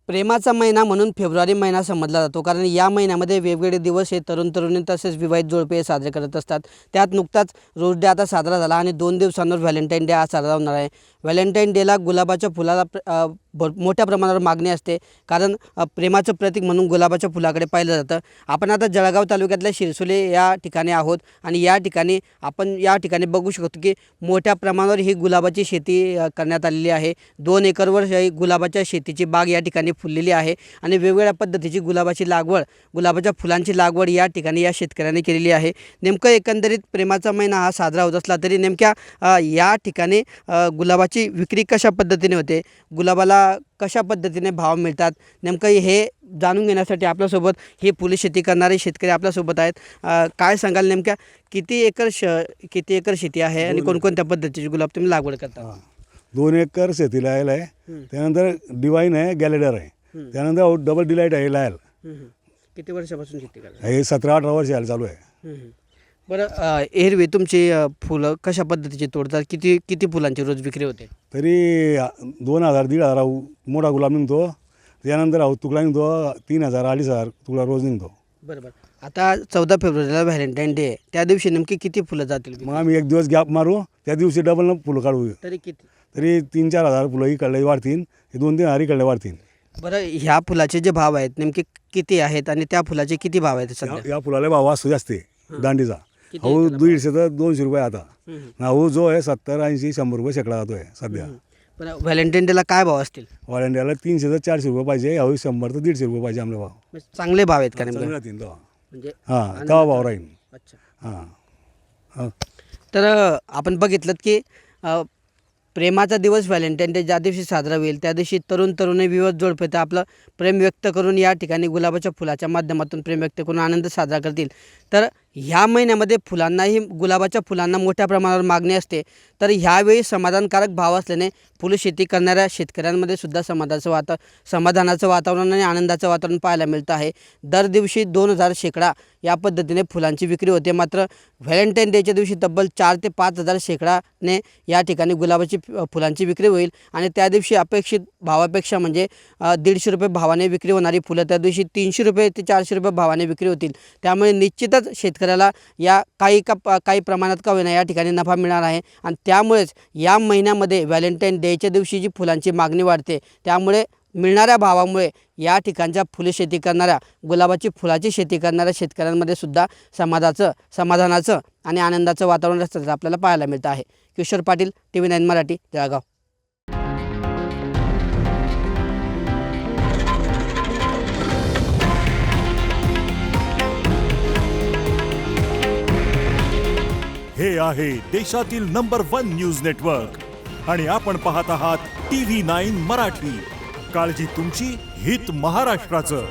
प्रेमाचा महिना म्हणून फेब्रुवारी महिना समजला जातो, कारण या महिन्यामध्ये वेगवेगळे दिवस हे तरुण तरुणी तसेच विवाहित जोडपे साजरे करत असतात। त्यात नुकताच रोज डे आता साजरा झाला आणि 2 दिवसांवर व्हॅलेंटाईन डे आज साजरा होणार आहे। व्हॅलेंटाईन डेला गुलाबाच्या फुलाला मोठ्या प्रमाणावर मागणी असते, कारण प्रेमाचं प्रतीक म्हणून गुलाबाच्या फुलाकडे पाहिलं जातं। आपण आता जळगाव तालुक्यातल्या शिरसोले या ठिकाणी आहोत आणि या ठिकाणी बघू शकतो की मोठ्या प्रमाणावर ही गुलाबाची शेती करण्यात आलेली आहे। 2 एकरवर ही गुलाबाच्या शेतीची बाग या ठिकाणी फुललेली आहे आणि वेगवेगळ्या पद्धतीची गुलाबाच्या फुलांची लागवड या ठिकाणी या शेतकऱ्यांनी केलेली आहे। नेमकं एकंदरीत प्रेमाचा महिना हा साजरा होत असला तरी नेमक्या या ठिकाणी गुलाबाची विक्री कशा पद्धतीने होते, गुलाबाला कशा पद्धतीने भाव मिळतात, नेमकं हे जाणून घेण्यासाठी आपल्यासोबत ही फुले शेती करणारे शेतकरी आपल्यासोबत आहेत। काय सांगाल, नेमक्या किती एकर शेती आहे आणि कोणकोणत्या पद्धतीची गुलाब तुम्ही लागवड करता? 2 एकर शेती लायल आहे, त्यानंतर डिवाइन आहे, गॅलेडर आहे, त्यानंतर डबल डिलाइट आहे लायल। किती वर्षापासून शेती करता? हे 17-18 वर्ष यायला चालू आहे। बरं, एरवी तुमची फुलं कशा पद्धतीची तोडतात? किती फुलांची रोज विक्री होते? तरी 2000-1500 मोठा गुलाब निघतो, त्यानंतर तुकडा निघतो 3000-2500 तुकडा रोज निघतो। बरोबर। आता 14 फेब्रुवारीला व्हॅलेंटाईन डे आहे, त्या दिवशी नेमकी किती फुलं जातील? मग आम्ही एक दिवस गॅप मारू, त्या दिवशी डबल फुलं काढू। तरी किती? तरी 3-4 हजार फुलं इकडले वाढतील, 2-3 हजार इकडले वाढतील। बरं, ह्या फुलाचे जे भाव आहेत नेमके किती आहेत आणि त्या फुलाचे किती भाव आहेत सध्या? या फुलाला भाव असतो जास्त दांडीचा, हो 150 ते 200 रुपये आता ना, हो जो आहे 70-80-100 रुपये शेकडा जातो आहे सध्या। बरं, व्हॅलेंटाईन डेला काय भाव असतील? वाड्यांड्याला 300 ते 400 रुपये पाहिजे, यावेळी 100 ते 150 रुपये पाहिजे आमले भाव। म्हणजे चांगले भाव आहेत का नेमके? चांगले राहतील तेव्हा, म्हणजे हां तेव्हा भाव राहील। अच्छा। हां तर आपण बघितलं की प्रेमाचा दिवस व्हॅलेंटाईन डे ज्या दिवशी साजरा होईल त्या दिवशी तरुण तरुणी विवाहित जोडपे तर आपलं प्रेम व्यक्त करून या ठिकाणी गुलाबाच्या फुलाच्या माध्यमातून प्रेम व्यक्त करून आनंद साजरा करतील। तर ह्या महिन्यामध्ये गुलाबाच्या फुलांना मोठ्या प्रमाणावर मागणी असते, तर ह्यावेळी समाधानकारक भाव असल्याने फुलशेती करणाऱ्या शेतकऱ्यांमध्ये सुद्धा समाधानाचं वातावरण आणि आनंदाचं वातावरण पाहायला मिळतं आहे। दर दिवशी 2000 शेकडा या पद्धतीने फुलांची विक्री होते, मात्र व्हॅलेंटाईन डेच्या दिवशी तब्बल 4 ते 5000 शेकडाने या ठिकाणी गुलाबाची फुलांची विक्री होईल आणि त्या दिवशी अपेक्षित भावापेक्षा म्हणजे 150 रुपये भावाने विक्री होणारी फुलं त्या दिवशी 300 रुपये ते 400 रुपये भावाने विक्री होतील। त्यामुळे निश्चितच शेतकऱ्याला या काही प्रमाणात का होईना या ठिकाणी नफा मिळणार आहे आणि त्यामुळेच या महिन्यामध्ये व्हॅलेंटाईन डेच्या दिवशी जी फुलांची मागणी वाढते, त्यामुळे मिळणाऱ्या भावामुळे या ठिकाणच्या फुले शेती करणाऱ्या गुलाबाची फुलाची शेती करणाऱ्या शेतकऱ्यांमध्ये सुद्धा समाधानाचं आणि आनंदाचं वातावरण असल्याचं आपल्याला पाहायला मिळतं आहे। किशोर पाटील, TV9 मराठी, जळगाव। हे आहे देशातील नंबर 1 न्यूज नेटवर्क आणि आपण पाहत आहात TV9 मराठी। काळजी तुमची, हित महाराष्ट्राचं।